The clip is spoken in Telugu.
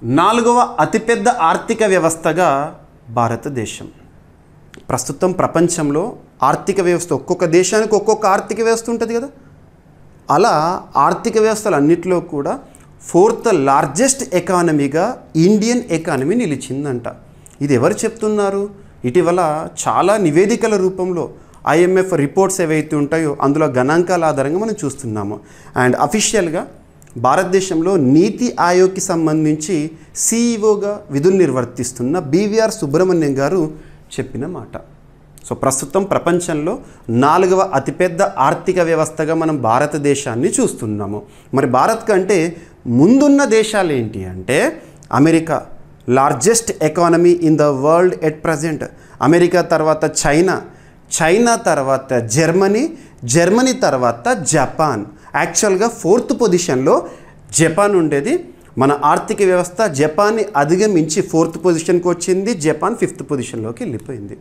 నాలుగవ అతిపెద్ద ఆర్థిక వ్యవస్థగా భారతదేశం. ప్రస్తుతం ప్రపంచంలో ఆర్థిక వ్యవస్థ ఒక్కొక్క దేశానికి ఒక్కొక్క ఆర్థిక వ్యవస్థ ఉంటుంది కదా. అలా ఆర్థిక వ్యవస్థలన్నిటిలో కూడా 4th లార్జెస్ట్ ఎకానమీగా ఇండియన్ ఎకానమీ నిలిచిందంట. ఇది ఎవరు చెప్తున్నారు? ఇటీవల చాలా నివేదికల రూపంలో IMF రిపోర్ట్స్ ఏవైతే ఉంటాయో అందులో గణాంకాల ఆధారంగా మనం చూస్తున్నాము. అండ్ అఫీషియల్గా భారతదేశంలో నీతి ఆయోగ్కి సంబంధించి CEOగా విధులు నిర్వర్తిస్తున్న BVR సుబ్రహ్మణ్యం గారు చెప్పిన మాట. సో ప్రస్తుతం ప్రపంచంలో 4వ అతిపెద్ద ఆర్థిక వ్యవస్థగా మనం భారతదేశాన్ని చూస్తున్నాము. మరి భారత్ కంటే ముందున్న దేశాలు ఏంటి అంటే America, largest economy in the world at present. America తర్వాత చైనా తర్వాత జర్మనీ తర్వాత జపాన్. యాక్చువల్గా 4th పొజిషన్లో జపాన్ ఉండేది. మన ఆర్థిక వ్యవస్థ జపాన్ని అధిగమించి 4th పొజిషన్కి వచ్చింది. జపాన్ 5th పొజిషన్లోకి వెళ్ళిపోయింది.